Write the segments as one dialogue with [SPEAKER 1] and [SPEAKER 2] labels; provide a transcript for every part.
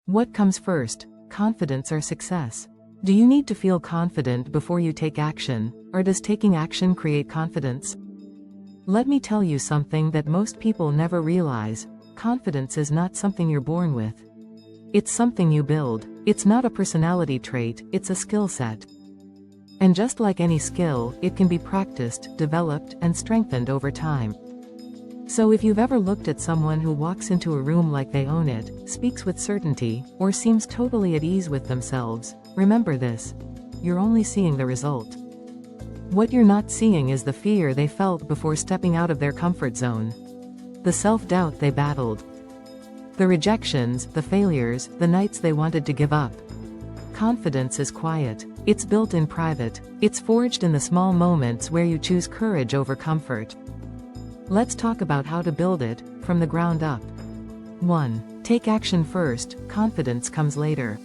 [SPEAKER 1] What comes first, confidence or success? Do you need to feel confident before you take action, or does taking action create confidence? Let me tell you something that most people never realize. Confidence is not something you're born with. It's something you build. It's not a personality trait, it's a skill set. And just like any skill, it can be practiced, developed, and strengthened over time. So if you've ever looked at someone who walks into a room like they own it, speaks with certainty, or seems totally at ease with themselves, remember this: you're only seeing the result. What you're not seeing is the fear they felt before stepping out of their comfort zone. The self-doubt they battled. The rejections, the failures, the nights they wanted to give up. Confidence is quiet. It's built in private. It's forged in the small moments where you choose courage over comfort. Let's talk about how to build it, from the ground up. 1. Take action first, confidence comes later.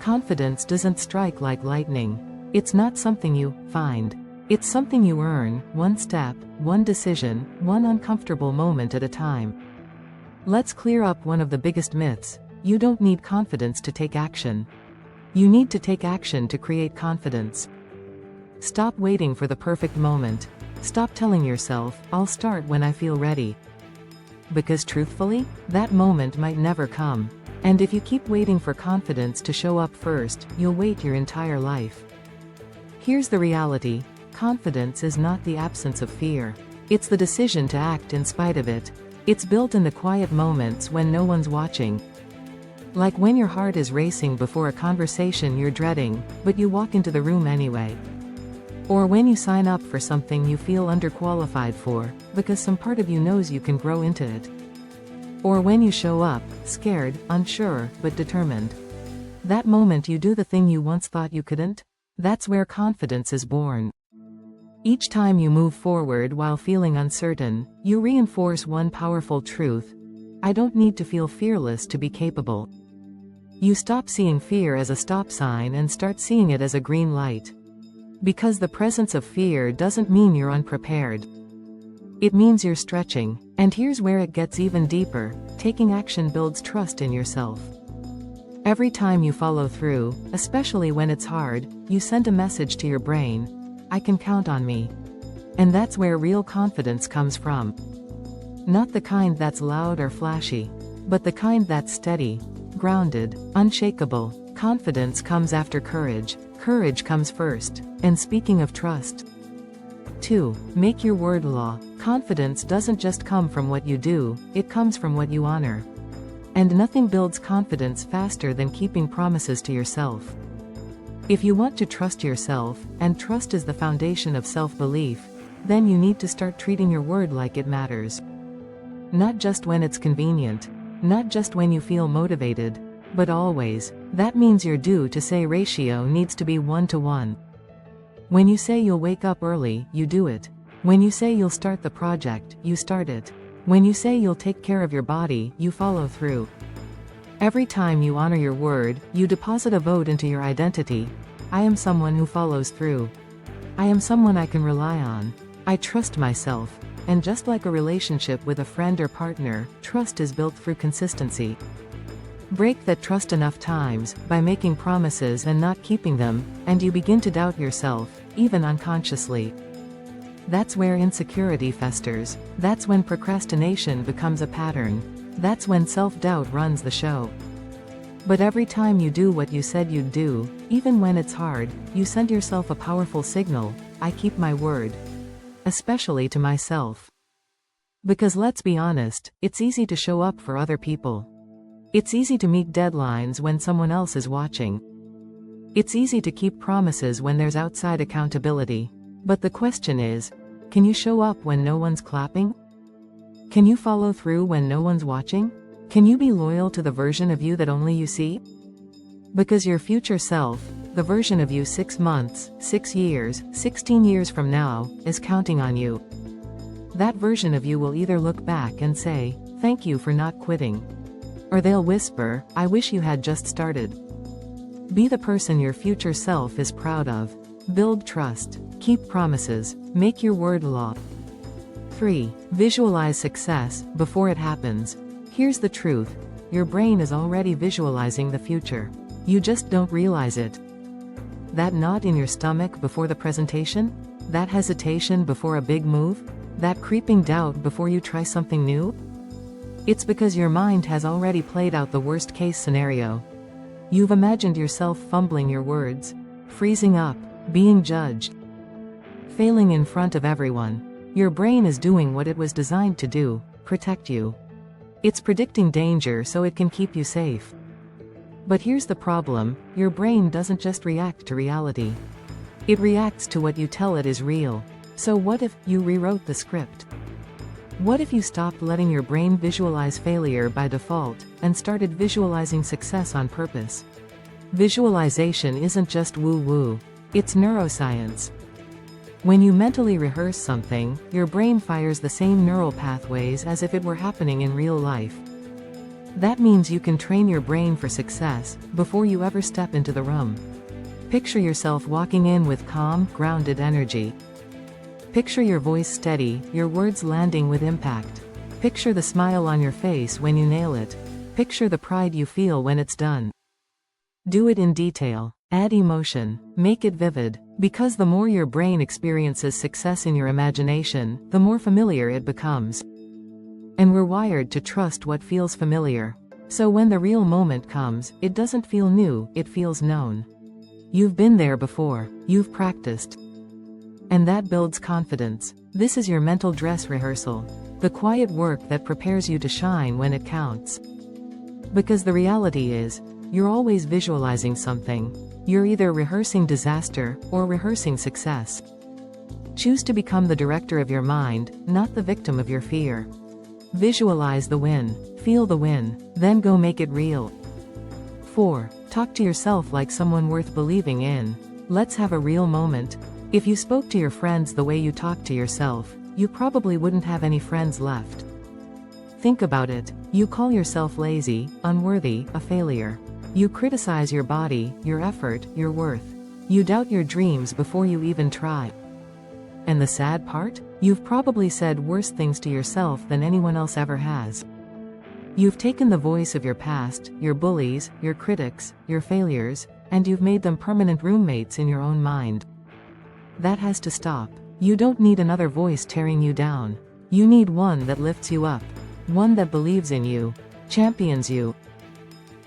[SPEAKER 1] Confidence doesn't strike like lightning. It's not something you find. It's something you earn, one step, one decision, one uncomfortable moment at a time. Let's clear up one of the biggest myths. You don't need confidence to take action. You need to take action to create confidence. Stop waiting for the perfect moment. Stop telling yourself, I'll start when I feel ready. Because truthfully, that moment might never come. And if you keep waiting for confidence to show up first, you'll wait your entire life. Here's the reality. Confidence is not the absence of fear. It's the decision to act in spite of it. It's built in the quiet moments when no one's watching. Like when your heart is racing before a conversation you're dreading, but you walk into the room anyway. Or when you sign up for something you feel underqualified for, because some part of you knows you can grow into it. Or when you show up, scared, unsure, but determined. That moment you do the thing you once thought you couldn't. That's where confidence is born. Each time you move forward while feeling uncertain, you reinforce one powerful truth: I don't need to feel fearless to be capable. You stop seeing fear as a stop sign and start seeing it as a green light. Because the presence of fear doesn't mean you're unprepared. It means you're stretching. And here's where it gets even deeper. Taking action builds trust in yourself. Every time you follow through, especially when it's hard, you send a message to your brain: I can count on me. And that's where real confidence comes from. Not the kind that's loud or flashy, but the kind that's steady, grounded, unshakable. Confidence comes after courage. Courage comes first. And speaking of trust. 2. Make your word law. Confidence doesn't just come from what you do, it comes from what you honor. And nothing builds confidence faster than keeping promises to yourself. If you want to trust yourself, and trust is the foundation of self-belief, then you need to start treating your word like it matters. Not just when it's convenient. Not just when you feel motivated. But always. That means your do to say ratio needs to be 1-to-1. When you say you'll wake up early, you do it. When you say you'll start the project, you start it. When you say you'll take care of your body, you follow through. Every time you honor your word, you deposit a vote into your identity. I am someone who follows through. I am someone I can rely on. I trust myself. And just like a relationship with a friend or partner, trust is built through consistency. Break that trust enough times, by making promises and not keeping them, and you begin to doubt yourself, even unconsciously. That's where insecurity festers. That's when procrastination becomes a pattern. That's when self-doubt runs the show. But every time you do what you said you'd do, even when it's hard, you send yourself a powerful signal: I keep my word. Especially to myself. Because let's be honest, it's easy to show up for other people. It's easy to meet deadlines when someone else is watching. It's easy to keep promises when there's outside accountability. But the question is, can you show up when no one's clapping? Can you follow through when no one's watching? Can you be loyal to the version of you that only you see? Because your future self, the version of you 6 months, 6 years, 16 years from now, is counting on you. That version of you will either look back and say, thank you for not quitting. Or they'll whisper, I wish you had just started. Be the person your future self is proud of. Build trust. Keep promises. Make your word law. 3. Visualize success before it happens. Here's the truth. your brain is already visualizing the future. You just don't realize it. That knot in your stomach before the presentation? That hesitation before a big move? That creeping doubt before you try something new? It's because your mind has already played out the worst-case scenario. You've imagined yourself fumbling your words, freezing up, being judged, failing in front of everyone. Your brain is doing what it was designed to do: protect you. It's predicting danger so it can keep you safe. But here's the problem: your brain doesn't just react to reality. It reacts to what you tell it is real. So what if you rewrote the script? What if you stopped letting your brain visualize failure by default, and started visualizing success on purpose? Visualization isn't just woo-woo. It's neuroscience. When you mentally rehearse something, your brain fires the same neural pathways as if it were happening in real life. That means you can train your brain for success before you ever step into the room. Picture yourself walking in with calm, grounded energy. Picture your voice steady, your words landing with impact. Picture the smile on your face when you nail it. Picture the pride you feel when it's done. Do it in detail. Add emotion. Make it vivid. Because the more your brain experiences success in your imagination, the more familiar it becomes. And we're wired to trust what feels familiar. So when the real moment comes, it doesn't feel new, it feels known. You've been there before. You've practiced. And that builds confidence. This is your mental dress rehearsal. The quiet work that prepares you to shine when it counts. Because the reality is, you're always visualizing something. You're either rehearsing disaster, or rehearsing success. Choose to become the director of your mind, not the victim of your fear. Visualize the win. Feel the win. Then go make it real. 4. Talk to yourself like someone worth believing in. Let's have a real moment. If you spoke to your friends the way you talk to yourself, you probably wouldn't have any friends left. Think about it. You call yourself lazy, unworthy, a failure. You criticize your body, your effort, your worth. You doubt your dreams before you even try. And the sad part? You've probably said worse things to yourself than anyone else ever has. You've taken the voice of your past, your bullies, your critics, your failures, and you've made them permanent roommates in your own mind. That has to stop. You don't need another voice tearing you down. You need one that lifts you up. One that believes in you, champions you.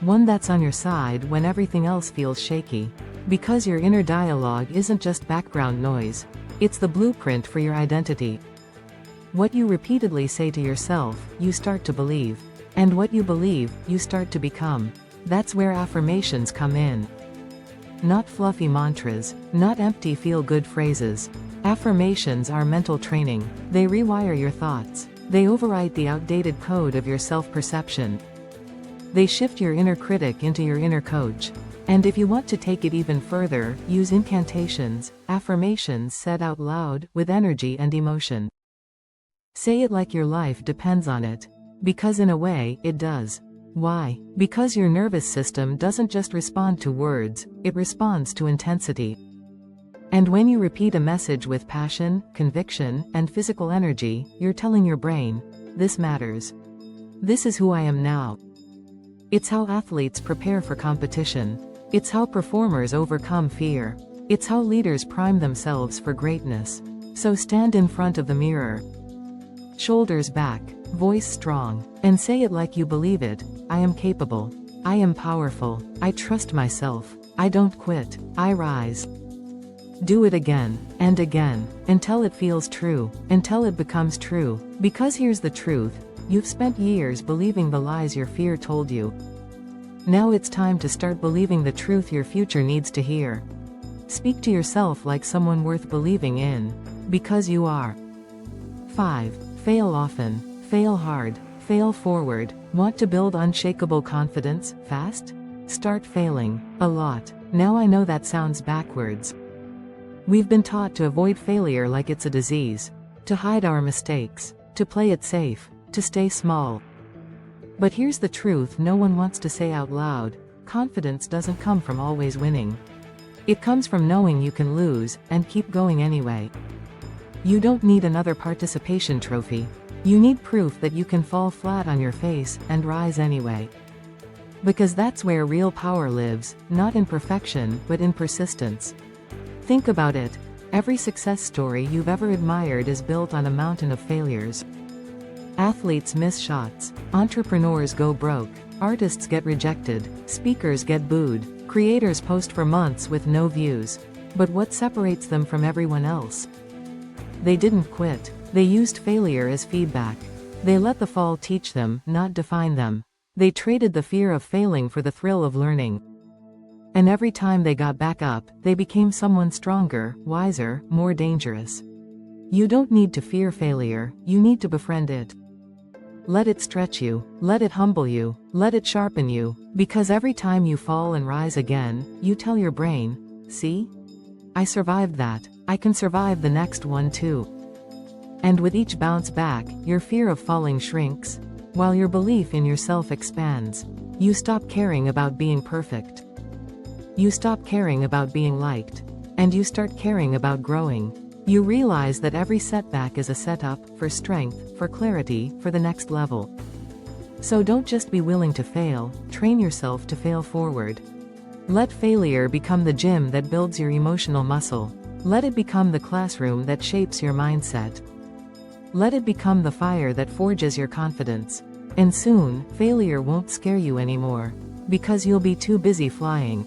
[SPEAKER 1] One that's on your side when everything else feels shaky. Because your inner dialogue isn't just background noise. It's the blueprint for your identity. What you repeatedly say to yourself, you start to believe. And what you believe, you start to become. That's where affirmations come in. Not fluffy mantras, not empty feel-good phrases. Affirmations are mental training. They rewire your thoughts. They overwrite the outdated code of your self-perception. They shift your inner critic into your inner coach. And if you want to take it even further, use incantations, affirmations said out loud, with energy and emotion. Say it like your life depends on it. Because in a way, it does. Why? Because your nervous system doesn't just respond to words, it responds to intensity. And when you repeat a message with passion, conviction, and physical energy, you're telling your brain, this matters. This is who I am now. It's how athletes prepare for competition. It's how performers overcome fear. It's how leaders prime themselves for greatness. So stand in front of the mirror. Shoulders back, voice strong, and say it like you believe it. I am capable. I am powerful. I trust myself. I don't quit. I rise. Do it again, and again, until it feels true, until it becomes true. Because here's the truth. You've spent years believing the lies your fear told you. Now it's time to start believing the truth your future needs to hear. Speak to yourself like someone worth believing in. Because you are. 5. Fail often. Fail hard. Fail forward. Want to build unshakable confidence, fast? Start failing. A lot. Now I know that sounds backwards. We've been taught to avoid failure like it's a disease. To hide our mistakes. To play it safe. To stay small. But here's the truth no one wants to say out loud. Confidence doesn't come from always winning. It comes from knowing you can lose, and keep going anyway. You don't need another participation trophy. You need proof that you can fall flat on your face, and rise anyway. Because that's where real power lives, not in perfection, but in persistence. Think about it. Every success story you've ever admired is built on a mountain of failures. Athletes miss shots. Entrepreneurs go broke. Artists get rejected. Speakers get booed. Creators post for months with no views. But what separates them from everyone else? They didn't quit. They used failure as feedback. They let the fall teach them, not define them. They traded the fear of failing for the thrill of learning. And every time they got back up, they became someone stronger, wiser, more dangerous. You don't need to fear failure, you need to befriend it. Let it stretch you, let it humble you, let it sharpen you, because every time you fall and rise again, you tell your brain, see? I survived that, I can survive the next one too. And with each bounce back, your fear of falling shrinks, while your belief in yourself expands. You stop caring about being perfect. You stop caring about being liked. And you start caring about growing. You realize that every setback is a setup for strength, for clarity, for the next level. So don't just be willing to fail, train yourself to fail forward. Let failure become the gym that builds your emotional muscle. Let it become the classroom that shapes your mindset. Let it become the fire that forges your confidence. And soon, failure won't scare you anymore. Because you'll be too busy flying.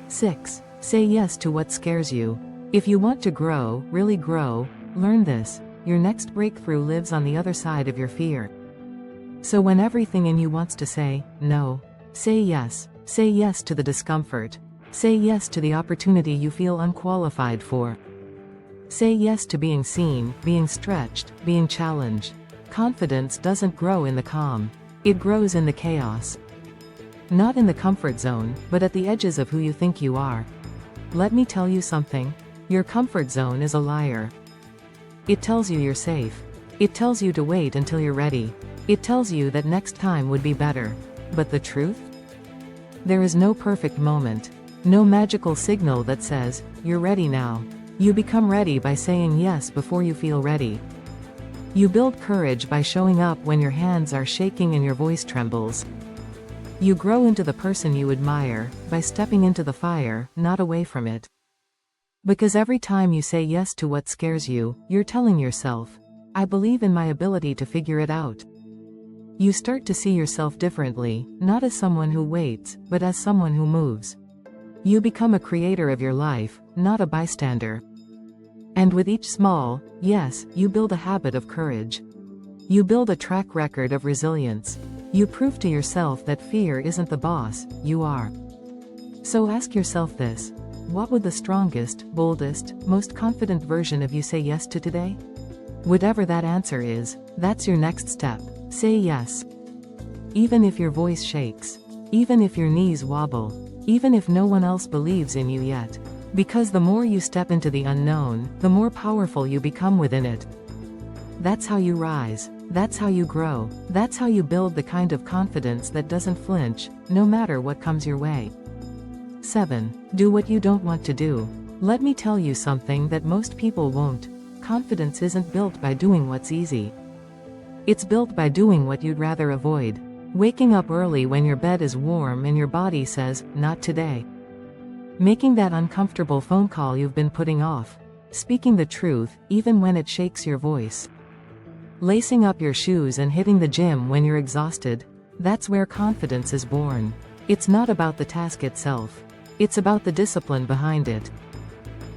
[SPEAKER 1] 6. Say yes to what scares you. If you want to grow, really grow, learn this. Your next breakthrough lives on the other side of your fear. So when everything in you wants to say, no, say yes. Say yes to the discomfort. Say yes to the opportunity you feel unqualified for. Say yes to being seen, being stretched, being challenged. Confidence doesn't grow in the calm. It grows in the chaos. Not in the comfort zone, but at the edges of who you think you are. Let me tell you something. Your comfort zone is a liar. It tells you you're safe. It tells you to wait until you're ready. It tells you that next time would be better. But the truth? There is no perfect moment. No magical signal that says, you're ready now. You become ready by saying yes before you feel ready. You build courage by showing up when your hands are shaking and your voice trembles. You grow into the person you admire by stepping into the fire, not away from it. Because every time you say yes to what scares you, you're telling yourself, I believe in my ability to figure it out. You start to see yourself differently, not as someone who waits, but as someone who moves. You become a creator of your life, not a bystander. And with each small yes, you build a habit of courage. You build a track record of resilience. You prove to yourself that fear isn't the boss, you are. So ask yourself this. What would the strongest, boldest, most confident version of you say yes to today? Whatever that answer is, that's your next step. Say yes. Even if your voice shakes. Even if your knees wobble. Even if no one else believes in you yet. Because the more you step into the unknown, the more powerful you become within it. That's how you rise. That's how you grow. That's how you build the kind of confidence that doesn't flinch, no matter what comes your way. 7. Do what you don't want to do. Let me tell you something that most people won't. Confidence isn't built by doing what's easy. It's built by doing what you'd rather avoid. Waking up early when your bed is warm and your body says, not today. Making that uncomfortable phone call you've been putting off. Speaking the truth, even when it shakes your voice. Lacing up your shoes and hitting the gym when you're exhausted. That's where confidence is born. It's not about the task itself. It's about the discipline behind it.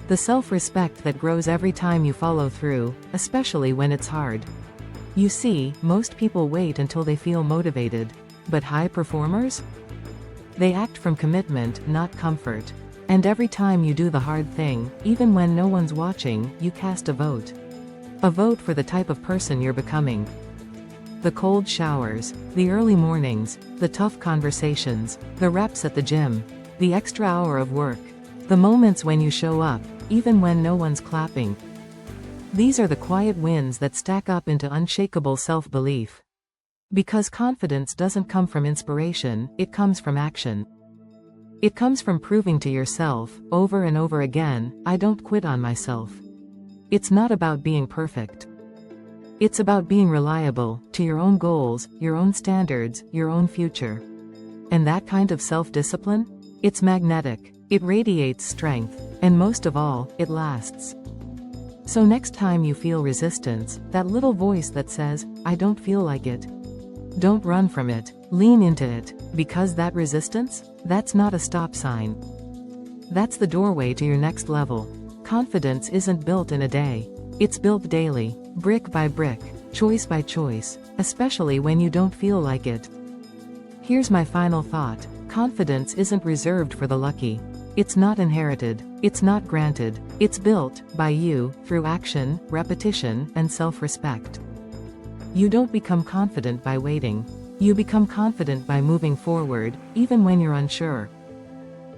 [SPEAKER 1] The self-respect that grows every time you follow through, especially when it's hard. You see, most people wait until they feel motivated. But high performers? They act from commitment, not comfort. And every time you do the hard thing, even when no one's watching, you cast a vote. A vote for the type of person you're becoming. The cold showers, the early mornings, the tough conversations, the reps at the gym, the extra hour of work, the moments when you show up, even when no one's clapping. These are the quiet wins that stack up into unshakable self-belief. Because confidence doesn't come from inspiration, it comes from action. It comes from proving to yourself, over and over again, I don't quit on myself. It's not about being perfect. It's about being reliable, to your own goals, your own standards, your own future. And that kind of self-discipline? It's magnetic. It radiates strength. And most of all, it lasts. So next time you feel resistance, that little voice that says, I don't feel like it. Don't run from it. Lean into it. Because that resistance? That's not a stop sign. That's the doorway to your next level. Confidence isn't built in a day. It's built daily, brick by brick, choice by choice, especially when you don't feel like it. Here's my final thought. Confidence isn't reserved for the lucky. It's not inherited. It's not granted. It's built by you through action, repetition, and self-respect. You don't become confident by waiting. You become confident by moving forward, even when you're unsure.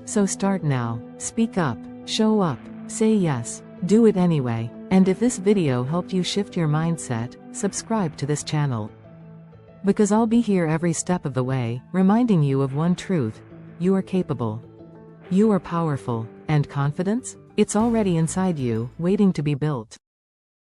[SPEAKER 1] So start now. Speak up. Show up. Say yes. Do it anyway. And if this video helped you shift your mindset, subscribe to this channel. Because I'll be here every step of the way, reminding you of one truth. You are capable. You are powerful. And confidence? It's already inside you, waiting to be built.